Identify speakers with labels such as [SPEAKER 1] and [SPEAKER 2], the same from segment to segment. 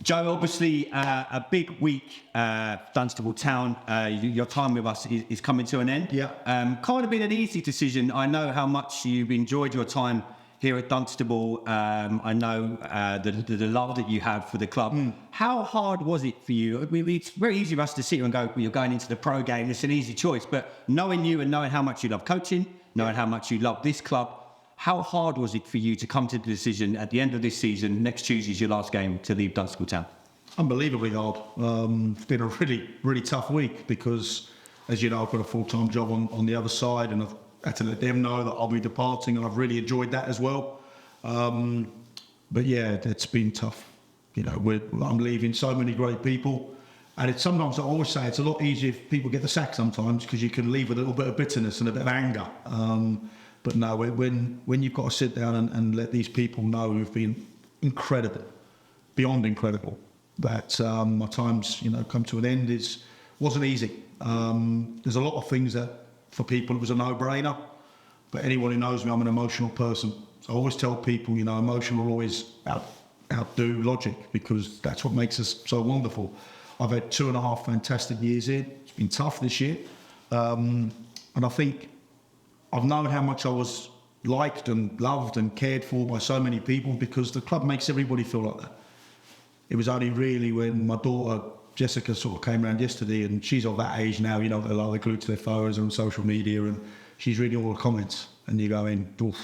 [SPEAKER 1] Joe, obviously a big week, Dunstable Town. Your time with us is coming to an end.
[SPEAKER 2] Yeah.
[SPEAKER 1] Kind of been an easy decision. I know how much you've enjoyed your time here at Dunstable. I know the love that you have for the club. How hard was it for you? I mean, it's very easy for us to sit here and go, well, you're going into the pro game. It's an easy choice. But knowing you and knowing how much you love coaching, knowing how much you love this club, how hard was it for you to come to the decision at the end of this season, next Tuesday's your last game, to leave Dunstable Town?
[SPEAKER 2] Unbelievably hard. It's been a really, really tough week because, as you know, I've got a full-time job on the other side, and I've had to let them know that I'll be departing, and I've really enjoyed that as well. But yeah, it's been tough. You know, I'm leaving so many great people, and it's sometimes, I always say, it's a lot easier if people get the sack sometimes, because you can leave with a little bit of bitterness and a bit of anger. But no, when you've got to sit down and let these people know who've been incredible, beyond incredible, that my time's come to an end, wasn't easy. There's a lot of things that for people it was a no-brainer, but anyone who knows me, I'm an emotional person. So I always tell people, emotion will always outdo logic, because that's what makes us so wonderful. I've had 2.5 fantastic years here. It's been tough this year, and I think I've known how much I was liked and loved and cared for by so many people, because the club makes everybody feel like that. It was only really when my daughter Jessica sort of came around yesterday, and she's of that age now, they're glued to their phones on social media, and she's reading all the comments, and you're going, oof.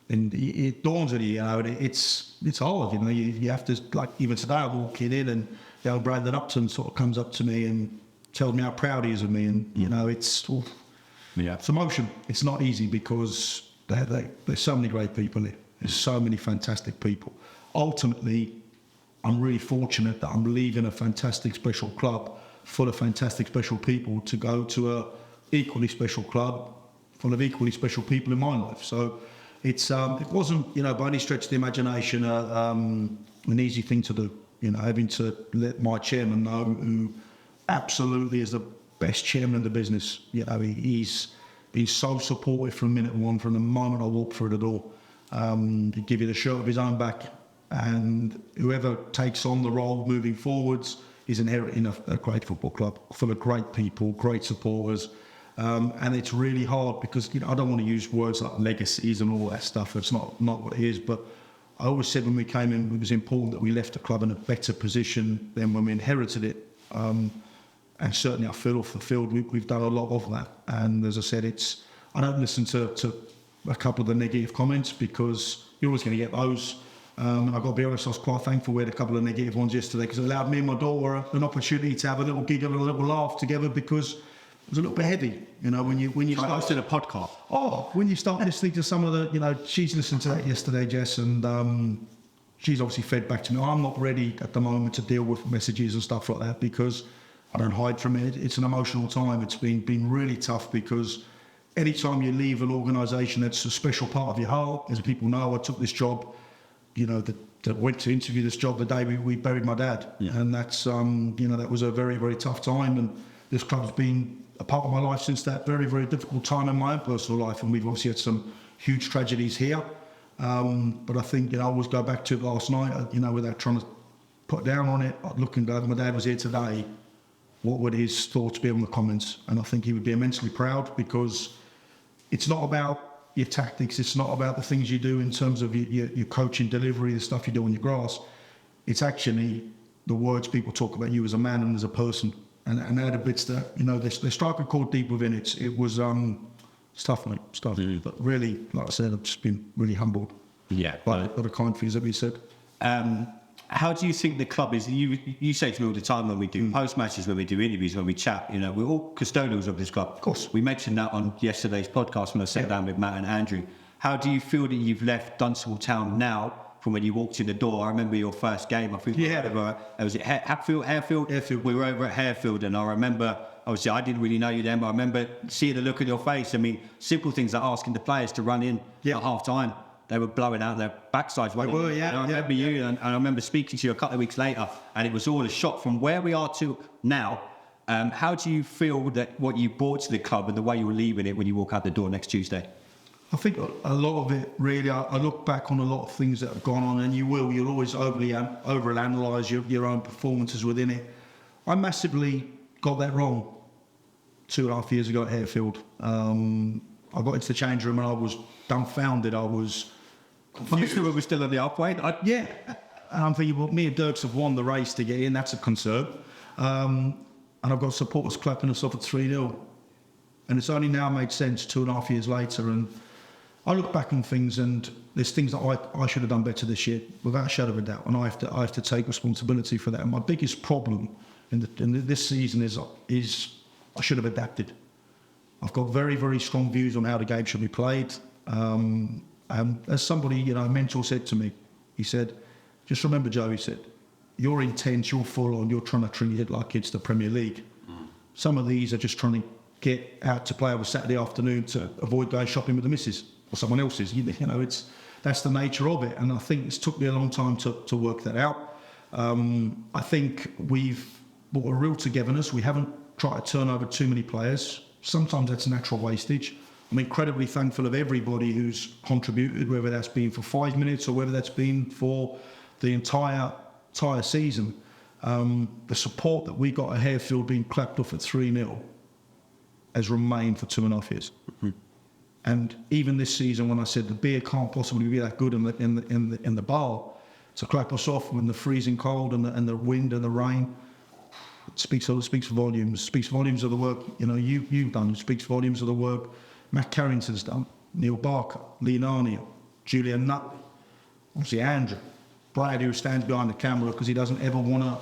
[SPEAKER 2] And it dawns on you, it's hard, you have to, like even today I'm walking in, and Brandon Upton sort of comes up to me and tells me how proud he is of me, and it's oof.
[SPEAKER 1] Yeah,
[SPEAKER 2] it's emotion. It's not easy, because there's so many great people here. There's so many fantastic people. Ultimately, I'm really fortunate that I'm leaving a fantastic, special club full of fantastic, special people to go to a equally special club full of equally special people in my life. So it wasn't, by any stretch of the imagination, an easy thing to do. Having to let my chairman know, who absolutely is the best chairman in the business. He's been so supportive from minute one, from the moment I walked through the door. He'd give you the shirt of his own back, and whoever takes on the role moving forwards is inheriting a great football club full of great people, great supporters. And it's really hard, because I don't want to use words like legacies and all that stuff. It's not what it is. But I always said when we came in, it was important that we left the club in a better position than when we inherited it. And certainly I feel off the field, we've done a lot of that. And as I said, I don't listen to a couple of the negative comments, because you're always going to get those. And I've got to be honest, I was quite thankful we had a couple of negative ones yesterday, because it allowed me and my daughter an opportunity to have a little giggle and a little laugh together, because it was a little bit heavy, when you start
[SPEAKER 1] hosted a podcast.
[SPEAKER 2] Oh, when you start listening to some of the, she's listened to that yesterday, Jess, and she's obviously fed back to me. I'm not ready at the moment to deal with messages and stuff like that, because I don't hide from it. It's an emotional time. It's been really tough, because any time you leave an organisation that's a special part of your heart, as people know, I took this job, that went to interview this job the day we buried my dad. Yeah. And that's, that was a very, very tough time. And this club's been a part of my life since that very, very difficult time in my own personal life. And we've obviously had some huge tragedies here. But I think, I always go back to it last night, without trying to put down on it. I'd look and go, if my dad was here today, what would his thoughts be on the comments? And I think he would be immensely proud, because it's not about your tactics, it's not about the things you do in terms of your coaching delivery, the stuff you do on your grass. It's actually the words people talk about you as a man and as a person. And they're the bits that, they strike a chord deep within it. It was tough, mate, tough. But really, like I said, I've just been really humbled.
[SPEAKER 1] Yeah.
[SPEAKER 2] By a lot of kind things that we said.
[SPEAKER 1] How do you think the club is? You say to me all the time when we do post matches, when we do interviews, when we chat, we're all custodians of this club.
[SPEAKER 2] Of course.
[SPEAKER 1] We mentioned that on yesterday's podcast when I sat down with Matt and Andrew. How do you feel that you've left Dunstable Town now from when you walked in the door? I remember your first game. I think was it Harefield?
[SPEAKER 2] Harefield.
[SPEAKER 1] We were over at Harefield, and I remember, obviously I didn't really know you then, but I remember seeing the look on your face. I mean, simple things like asking the players to run in at half time. They were blowing out their backsides.
[SPEAKER 2] They were, yeah.
[SPEAKER 1] And I remember you, and I remember speaking to you a couple of weeks later, and it was all a shock from where we are to now. How do you feel that what you brought to the club and the way you were leaving it when you walk out the door next Tuesday?
[SPEAKER 2] I think a lot of it really, I look back on a lot of things that have gone on, and you'll always overanalyze your own performances within it. I massively got that wrong 2.5 years ago at Harefield. I got into the change room and I was dumbfounded. I was confused.
[SPEAKER 1] We were still in the halfway.
[SPEAKER 2] Yeah. And I'm thinking, well, me and Dirks have won the race to get in. That's a concern. And I've got supporters clapping us off at 3-0. And it's only now made sense 2.5 years later. And I look back on things, and there's things that I should have done better this year, without a shadow of a doubt. And I have to take responsibility for that. And my biggest problem in this season is I should have adapted. I've got very, very strong views on how the game should be played. And as somebody, a mentor said to me, he said, just remember, Joe, he said, you're intense, you're full on, you're trying to treat it like it's the Premier League. Some of these are just trying to get out to play on a Saturday afternoon to avoid going shopping with the missus or someone else's. That's the nature of it. And I think it's took me a long time to work that out. I think we've brought a real togetherness. We haven't tried to turn over too many players. Sometimes that's natural wastage. I'm incredibly thankful of everybody who's contributed, whether that's been for 5 minutes or whether that's been for the entire season. The support that we got at Harefield being clapped off at 3-0 has remained for 2.5 years. Mm-hmm. And even this season, when I said the beer can't possibly be that good in the bar, to clap us off when the freezing cold and the wind and the rain, it speaks volumes. Speaks volumes of the work you've done. It speaks volumes of the work Matt Carrington's done. Neil Barker, Lee Narnia, Julian Nutley, obviously Andrew, Brad, who stands behind the camera because he doesn't ever want to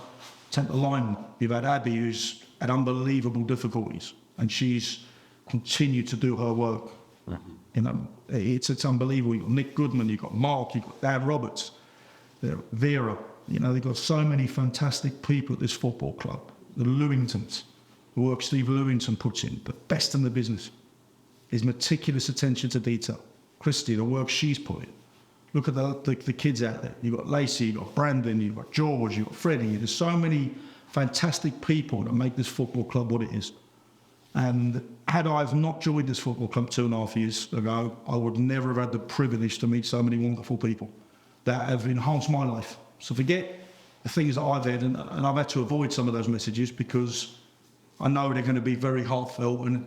[SPEAKER 2] take the line. You've had Abby, who's had unbelievable difficulties, and she's continued to do her work. Mm-hmm. It's unbelievable. You've got Nick Goodman, you've got Mark, you've got Dad Roberts, Vera. They've got so many fantastic people at this football club. The Lewingtons, the work Steve Lewington puts in, the best in the business. His meticulous attention to detail. Christy, the work she's put in. Look at the kids out there. You've got Lacey, you've got Brandon, you've got George, you've got Freddie. There's so many fantastic people that make this football club what it is. And had I not joined this football club 2.5 years ago, I would never have had the privilege to meet so many wonderful people that have enhanced my life. So forget the things that I've had, and I've had to avoid some of those messages because I know they're going to be very heartfelt and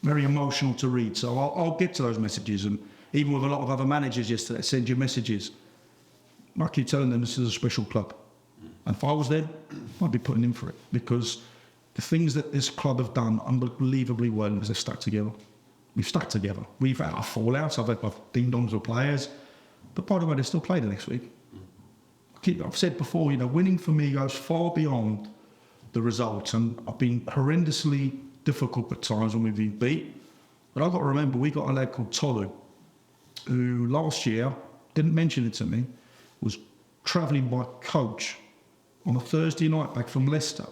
[SPEAKER 2] very emotional to read. So I'll get to those messages, and even with a lot of other managers yesterday send you messages, I keep telling them this is a special club. And if I was there, I'd be putting in for it, because the things that this club have done unbelievably well is they've stuck together. We've stuck together. We've had our fallouts. I've had my ding-dongs with players. But by the way, they still play the next week. I've said before, winning for me goes far beyond the result. And I've been horrendously difficult at times when we've been beat. But I've got to remember, we got a lad called Tolu, who last year, didn't mention it to me, was travelling by coach on a Thursday night back from Leicester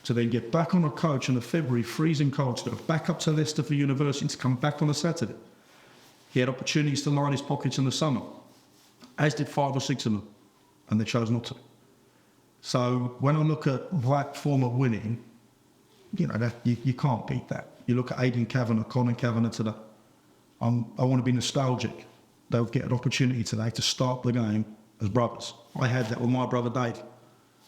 [SPEAKER 2] to then get back on a coach in the February freezing cold to go back up to Leicester for university to come back on a Saturday. He had opportunities to line his pockets in the summer, as did 5 or 6 of them, and they chose not to. So when I look at that form of winning, that you can't beat that. You look at Aidan Kavanagh, Colin Kavanagh today. I want to be nostalgic. They'll get an opportunity today to start the game as brothers. I had that with my brother Dave,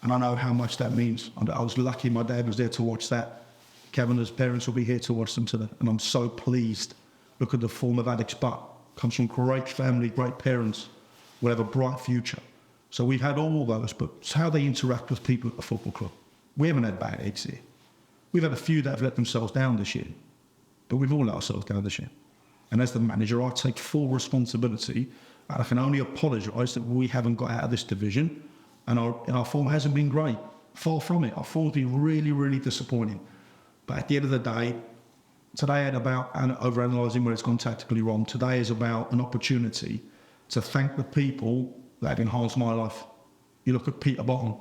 [SPEAKER 2] and I know how much that means. I was lucky my dad was there to watch that. Kavanagh's parents will be here to watch them today, and I'm so pleased. Look at the form of Alex Butt. Comes from great family, great parents, will have a bright future. So we've had all those, but it's how they interact with people at the football club. We haven't had bad eggs here. We've had a few that have let themselves down this year, but we've all let ourselves down this year. And as the manager, I take full responsibility, and I can only apologise that we haven't got out of this division, and our form hasn't been great. Far from it. Our form's been really, really disappointing. But at the end of the day, today ain't about overanalyzing where it's gone tactically wrong. Today is about an opportunity to thank the people that have enhanced my life. You look at Peter Bottom.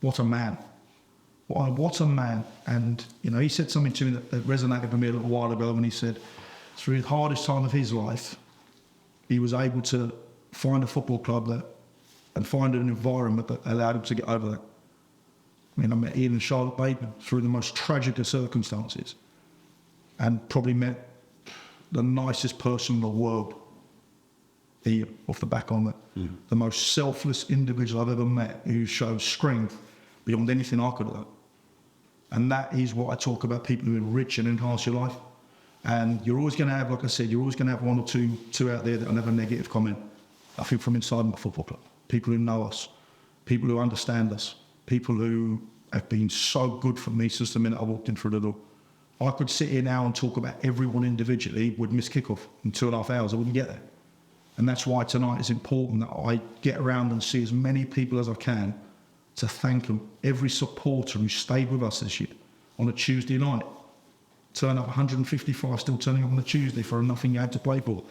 [SPEAKER 2] What a man. What a man. And, he said something to me that resonated with me a little while ago when he said, through the hardest time of his life, he was able to find a football club and find an environment that allowed him to get over that. I met Ian and Charlotte Bateman through the most tragic of circumstances, and probably met the nicest person in the world. Here, off the back on that. The most selfless individual I've ever met, who shows strength beyond anything I could have done. And that is what I talk about, people who enrich and enhance your life. And you're always going to have, like I said, you're always going to have one or two out there that will have a negative comment. I think from inside my football club, people who know us, people who understand us, people who have been so good for me since the minute I walked in through the door. I could sit here now and talk about everyone individually, would miss kickoff in 2.5 hours, I wouldn't get there. And that's why tonight is important that I get around and see as many people as I can to thank them. Every supporter who stayed with us this year on a Tuesday night. Turn up 155, still turning up on a Tuesday for nothing you had to play for.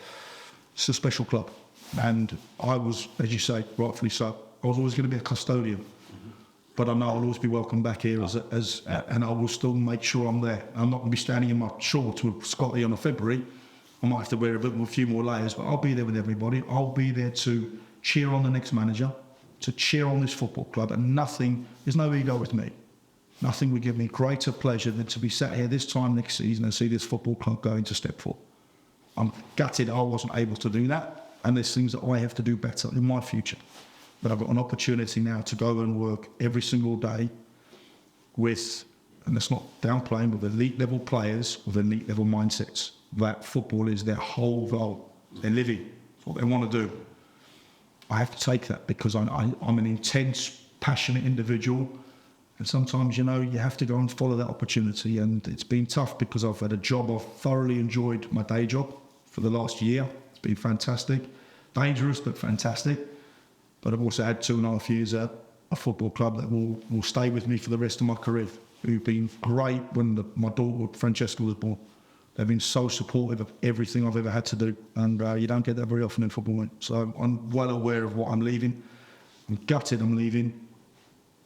[SPEAKER 2] It's a special club. And I was, as you say, rightfully so, I was always going to be a custodian. But I know I'll always be welcome back here and I will still make sure I'm there. I'm not going to be standing in my shorts with Scotty on a February. I might have to wear a few more layers, but I'll be there with everybody. I'll be there to cheer on the next manager, to cheer on this football club, and there's no ego with me. Nothing would give me greater pleasure than to be sat here this time next season and see this football club going to step forward. I'm gutted I wasn't able to do that, and there's things that I have to do better in my future. But I've got an opportunity now to go and work every single day with, and that's not downplaying, with elite level players with elite level mindsets. That football is their whole goal. They're living. It's what they want to do. I have to take that because I'm an intense, passionate individual. And sometimes, you have to go and follow that opportunity. And it's been tough because I've had a job. I've thoroughly enjoyed my day job for the last year. It's been fantastic. Dangerous, but fantastic. But I've also had 2.5 years at a football club that will stay with me for the rest of my career. Who've been great when my daughter, Francesca, was born. They've been so supportive of everything I've ever had to do. And you don't get that very often in football, mate. So I'm well aware of what I'm leaving. I'm gutted I'm leaving.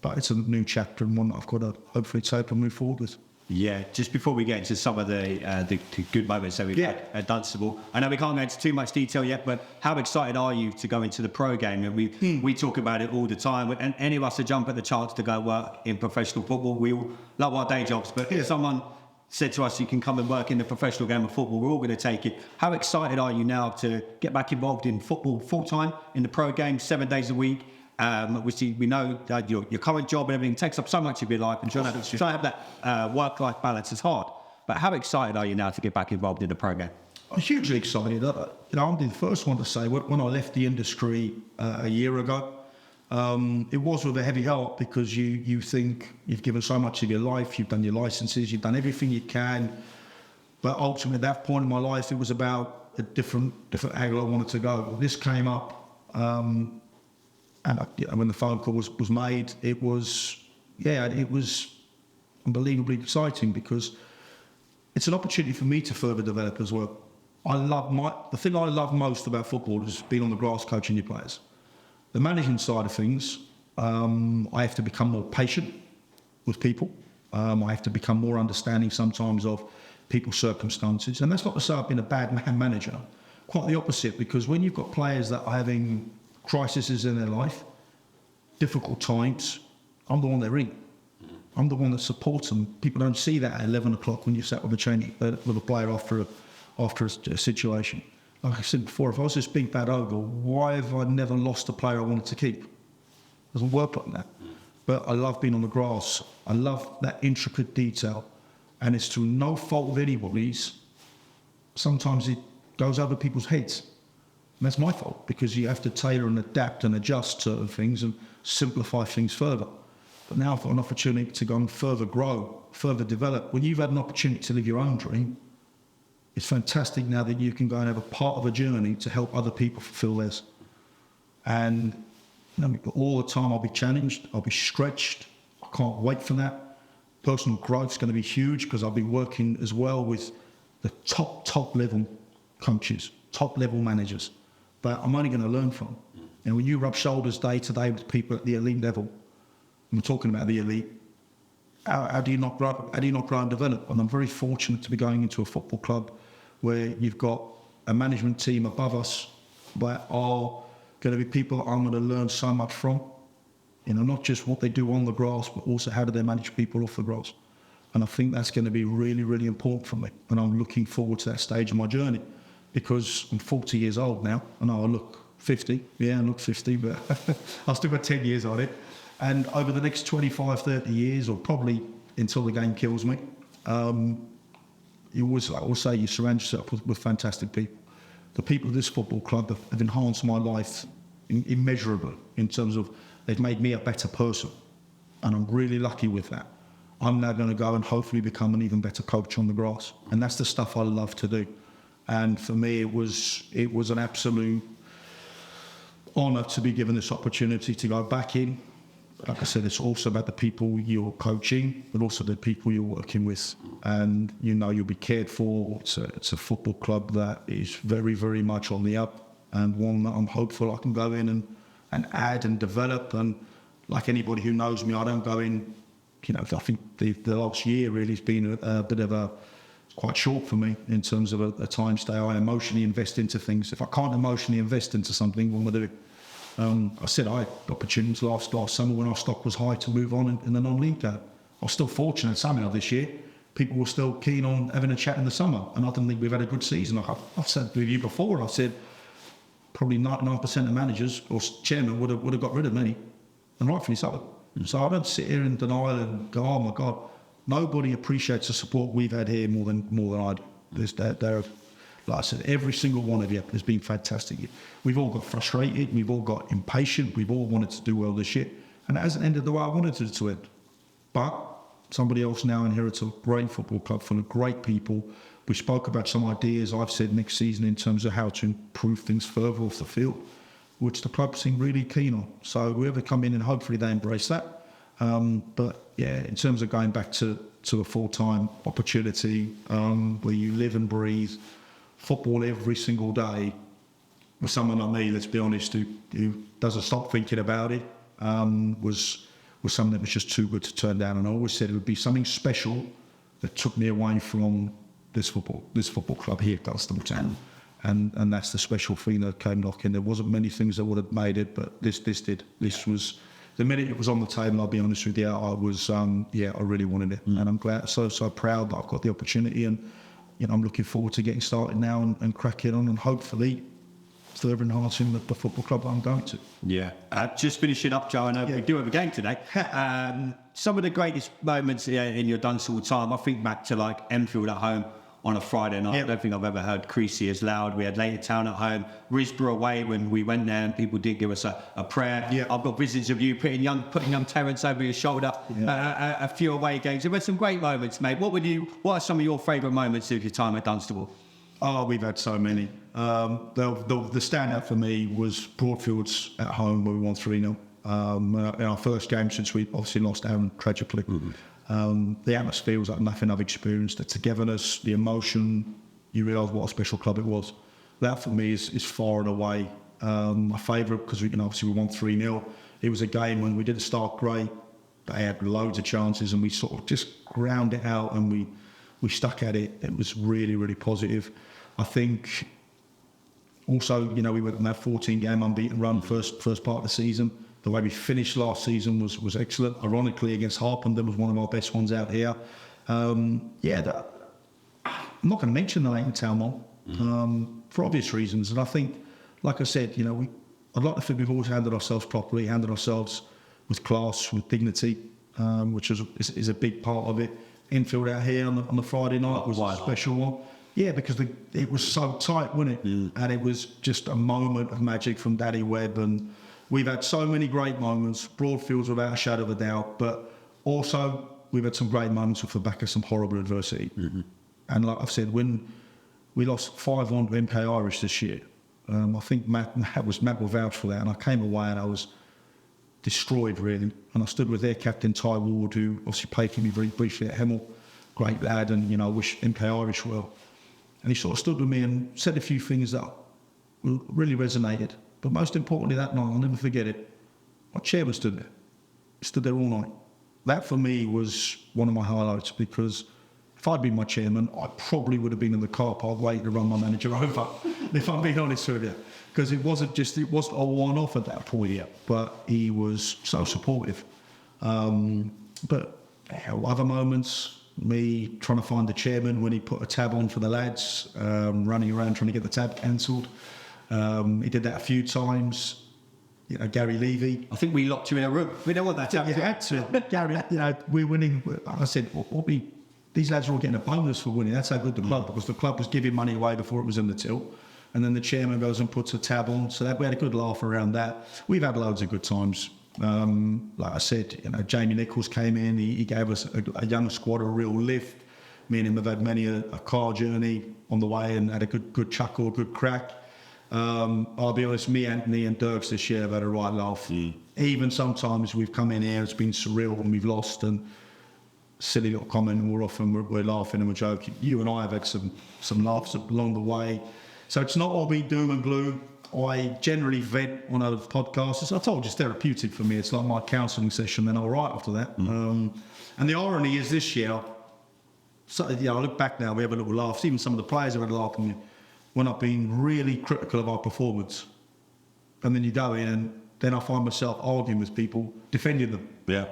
[SPEAKER 2] But it's a new chapter and one that I've got to hopefully take and move forward with.
[SPEAKER 1] Yeah, just before we get into some of the good moments that we've had at Dunstable, I know we can't go into too much detail yet, but how excited are you to go into the pro game? And we talk about it all the time, and any of us that jump at the chance to go work in professional football, we all love our day jobs, but if someone said to us, you can come and work in the professional game of football, we're all going to take it. How excited are you now to get back involved in football full-time, in the pro game, 7 days a week? Obviously, we know that your current job and everything takes up so much of your life, and trying to have that work-life balance is hard. But how excited are you now to get back involved in the pro game?
[SPEAKER 2] I'm hugely excited. I'm the first one to say, when I left the industry a year ago, it was with a heavy heart because you think you've given so much of your life, you've done your licenses, you've done everything you can. But ultimately, at that point in my life, it was about a different angle I wanted to go. This came up. And when the phone call was made, it was unbelievably exciting because it's an opportunity for me to further develop as well. The thing I love most about football is being on the grass coaching your players. The managing side of things, I have to become more patient with people. I have to become more understanding sometimes of people's circumstances. And that's not to say I've been a bad manager. Quite the opposite, because when you've got players that are having crises in their life, difficult times, I'm the one they ring. I'm the one that supports them. People don't see that at 11 o'clock when you sat with a player after a situation. Like I said before, if I was this big bad ogre, why have I never lost a player I wanted to keep? It doesn't work like that. But I love being on the grass. I love that intricate detail. And it's through no fault of anybody's. Sometimes it goes over people's heads. And that's my fault, because you have to tailor and adapt and adjust certain things and simplify things further. But now I've got an opportunity to go and further grow, further develop. When you've had an opportunity to live your own dream, it's fantastic now that you can go and have a part of a journey to help other people fulfill theirs. And all the time I'll be challenged, I'll be stretched. I can't wait for that. Personal growth is going to be huge because I'll be working as well with the top level coaches, top level managers. But I'm only going to learn from. And when you rub shoulders day to day with people at the elite level, and we're talking about the elite, how do you not grow? How do you not grow and develop? And I'm very fortunate to be going into a football club where you've got a management team above us that are going to be people I'm going to learn so much from. Not just what they do on the grass, but also how do they manage people off the grass. And I think that's going to be really, really important for me. And I'm looking forward to that stage of my journey, because I'm 40 years old now. I know I look 50. Yeah, I look 50, but I've still got 10 years on it. And over the next 25, 30 years, or probably until the game kills me, you always, like I always say, you surround yourself with fantastic people. The people of this football club have enhanced my life immeasurably in terms of they've made me a better person. And I'm really lucky with that. I'm now going to go and hopefully become an even better coach on the grass. And that's the stuff I love to do. And for me, it was an absolute honour to be given this opportunity to go back in. Like I said, it's also about the people you're coaching, but also the people you're working with. And you know you'll be cared for. It's a football club that is very, very much on the up, and one that I'm hopeful I can go in and add and develop. And like anybody who knows me, I don't go in, you know, I think the last year really has been a bit of quite short for me in terms of a time stay. I emotionally invest into things. If I can't emotionally invest into something, what am I doing? I said I had opportunities last summer when our stock was high to move on in the non-league game. I was still fortunate somehow this year. People were still keen on having a chat in the summer, and I didn't think we've had a good season. I've said with you before, and I said probably 99% of managers or chairmen would have got rid of me, and rightfully so. So I don't sit here in denial and go, oh my God, nobody appreciates the support we've had here more than I do. Like I said, every single one of you has been fantastic. We've all got frustrated, we've all got impatient, we've all wanted to do well this year, and it hasn't ended the way I wanted it to end. But somebody else now inherits a great football club full of great people. We spoke about some ideas I've said next season in terms of how to improve things further off the field, which the club seem really keen on. So whoever come in, and hopefully they embrace that. But yeah, in terms of going back to a full-time opportunity where you live and breathe football every single day, with someone like me, let's be honest, who doesn't stop thinking about it, was something that was just too good to turn down. And I always said it would be something special that took me away from this football club here at Dunstable Town. And that's the special thing that came knocking. There wasn't many things that would have made it, but this did. This was, the minute it was on the table, I'll be honest with you, I was, I really wanted it. And I'm glad, so proud that I've got the opportunity, and you know, I'm looking forward to getting started now and cracking on, and hopefully further enhancing the football club that I'm going to.
[SPEAKER 1] Yeah. Just finishing up, Joe, I know we do have a game today. Some of the greatest moments in your Dunstable time, I think back to like Enfield at home on a Friday night. I don't think I've ever heard Creasy as loud. We had Leighton Town at home, Risborough away when we went there, and people did give us a prayer. I've got visions of you putting young Terence over your shoulder. A few away games. There were some great moments, mate. What are some of your favourite moments of your time at Dunstable?
[SPEAKER 2] Oh, we've had so many. The standout for me was Broadfields at home where we won 3-0. In our first game since we obviously lost Aaron tragically. The atmosphere was like nothing I've experienced. The togetherness, the emotion, you realise what a special club it was. That for me is far and away my favourite, because obviously we won 3-0. It was a game when we didn't start great. They had loads of chances and we sort of just ground it out, and we stuck at it. It was really, really positive. I think also, we went on that 14-game unbeaten run first part of the season. The way we finished last season was excellent. Ironically, against Harpenden was one of our best ones out here. I'm not going to mention the Leighton Town one for obvious reasons. And I think, like I said, I'd like to think we've always handled ourselves properly, handled ourselves with class, with dignity, which is a big part of it. Enfield out here on the Friday night was a special one. Yeah, because it was so tight, wasn't it? And it was just a moment of magic from Daddy Webb. And we've had so many great moments, Broadfields without a shadow of a doubt, but also we've had some great moments off the back of some horrible adversity. And like I've said, when we lost 5-1 to MK Irish this year, I think Matt will vouch for that, and I came away and I was destroyed, really. And I stood with their captain, Ty Ward, who obviously played for me very briefly at Hemel, great lad, and I wish MK Irish well. And he sort of stood with me and said a few things that really resonated. But most importantly that night, I'll never forget it, my chairman stood there. He stood there all night. That for me was one of my highlights, because if I'd been my chairman, I probably would have been in the car park waiting to run my manager over, if I'm being honest with you. Because it wasn't a one-off at that point yet, but he was so supportive. But other moments, me trying to find the chairman when he put a tab on for the lads, running around trying to get the tab cancelled. He did that a few times. You know, Gary Levy.
[SPEAKER 1] I think we locked you in a room. We don't want that to
[SPEAKER 2] Yeah, Gary, you know, we're winning. I said, these lads are all getting a bonus for winning. That's how good the club, because the club was giving money away before it was in the till. And then the chairman goes and puts a tab on. So we had a good laugh around that. We've had loads of good times. Like I said, you know, Jamie Nichols came in. He gave us a young squad a real lift. Me and him have had many a car journey on the way and had a good chuckle, a good crack. I'll be honest, me, Anthony and Dirks this year have had a right laugh. Even sometimes we've come in here, it's been surreal when we've lost, and silly little comment, and we're laughing and we're joking. You and I have had some laughs along the way. So it's not all been doom and gloom. I generally vent on other podcasts. I told you, it's therapeutic for me. It's like my counselling session, then all right after that. And the irony is this year, so, you know, I look back now, we have a little laugh. Even some of the players have had a laugh at me when I've been really critical of our performance. And then you go in and then I find myself arguing with people, defending them.
[SPEAKER 1] Yeah.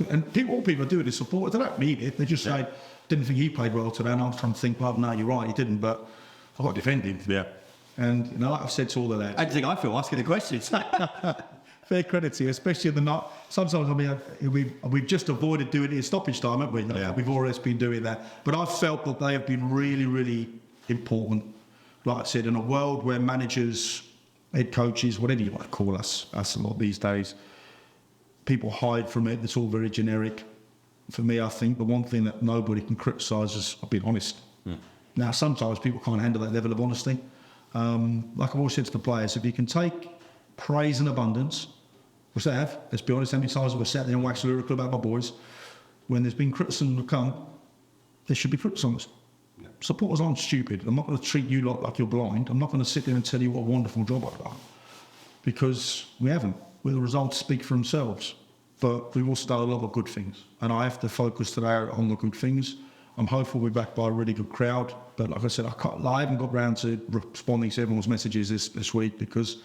[SPEAKER 2] And all people do it is support. They don't mean it. They just say, didn't think he played well today. And I'm trying to think, well, no, you're right, he didn't, but I've got to defend him.
[SPEAKER 1] Yeah.
[SPEAKER 2] And, you know, like I've said to all the lads.
[SPEAKER 1] I don't think I feel asking the questions.
[SPEAKER 2] Fair credit to you, especially in the night. Sometimes, I mean, we've just avoided doing it in stoppage time, haven't we?
[SPEAKER 1] Yeah.
[SPEAKER 2] We've always been doing that. But I've felt that they have been really, really important. Like I said, in a world where managers, head coaches, whatever you want to call us a lot these days, people hide from it. It's all very generic. For me, I think the one thing that nobody can criticise is being honest. Now, sometimes people can't handle that level of honesty. Like I've always said to the players, if you can take praise in abundance, which they have, let's be honest, how many times have I sat there and waxed lyrical about my boys? When there's been criticism to come, there should be criticisms. Supporters aren't stupid. I'm not going to treat you like you're blind. I'm not going to sit there and tell you what a wonderful job I've done, because we haven't. Well, the results speak for themselves. But we've also done a lot of good things, and I have to focus today on the good things. I'm hopeful we're backed by a really good crowd. But like I said, I haven't got round to responding to everyone's messages this week, because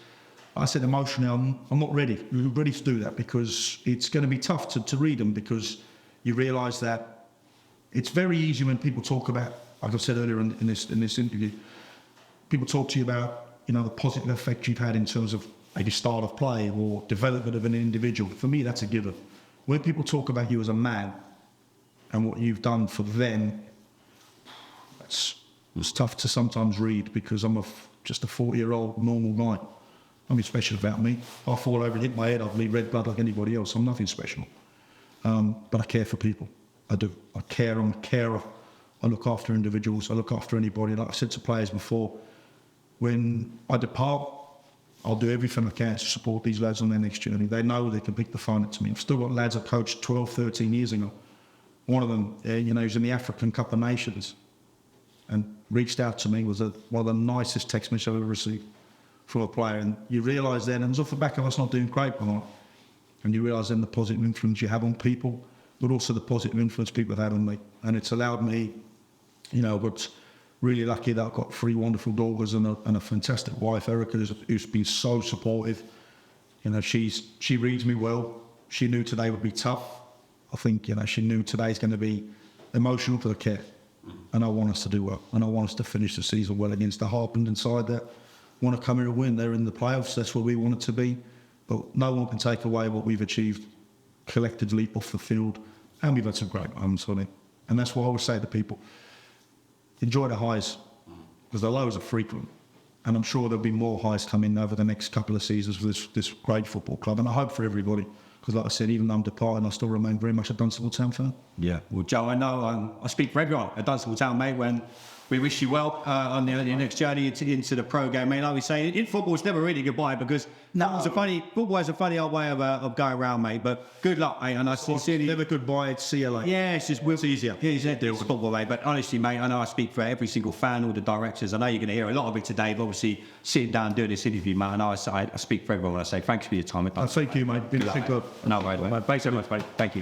[SPEAKER 2] I said emotionally, I'm not ready. I'm ready to do that, because it's going to be tough to read them, because you realise that it's very easy when people talk about, like I've said earlier in this interview, people talk to you about, you know, the positive effect you've had in terms of maybe style of play or development of an individual. For me, that's a given. When people talk about you as a man and what you've done for them, it's tough to sometimes read, because I'm just a 40-year-old normal guy. Nothing special about me. I fall over and hit my head, I'll bleed red blood like anybody else. I'm nothing special. But I care for people. I do. I care. I'm a carer. I look after individuals. I look after anybody. Like I said to players before, when I depart, I'll do everything I can to support these lads on their next journey. They know they can pick the phone up to me. I've still got lads I coached 12, 13 years ago. One of them, you know, he was in the African Cup of Nations and reached out to me. Was one of the nicest text messages I've ever received from a player. And you realise then, and it was off the back of us not doing great, and you realise then the positive influence you have on people, but also the positive influence people have had on me. And it's allowed me, you know, but really lucky that I've got 3 wonderful daughters and a fantastic wife, Erica, who's been so supportive. You know, she reads me well. She knew today would be tough. I think, you know, she knew today's going to be emotional for the care. And I want us to do well. And I want us to finish the season well against the Harpenden side that want to come here and win. They're in the playoffs. That's where we want it to be. But no one can take away what we've achieved collectively off the field. And we've had some great moments on it. And that's what I always say to people. Enjoy the highs, because the lows are frequent. And I'm sure there'll be more highs coming over the next couple of seasons for this great football club. And I hope for everybody, because like I said, even though I'm departing, I still remain very much a Dunstable Town fan.
[SPEAKER 1] Yeah. Well, Joe, I know I speak for everyone at Dunstable Town, mate, when we wish you well on your next journey into the pro game, mate. Like we say, in football, it's never really goodbye, because football is a funny old way of going around, mate. But good luck, mate. And I sincerely
[SPEAKER 2] never goodbye. It's see you later.
[SPEAKER 1] Yeah, it's easier. Yeah, it's football, mate. But honestly, mate, I know I speak for every single fan, all the directors. I know you're going to hear a lot of it today. But obviously, sitting down and doing this interview, mate, I know I speak for everyone when I say thanks for your time.
[SPEAKER 2] Thank you, mate. Been a good.
[SPEAKER 1] No, right, mate. Thanks so much, mate. Thank you.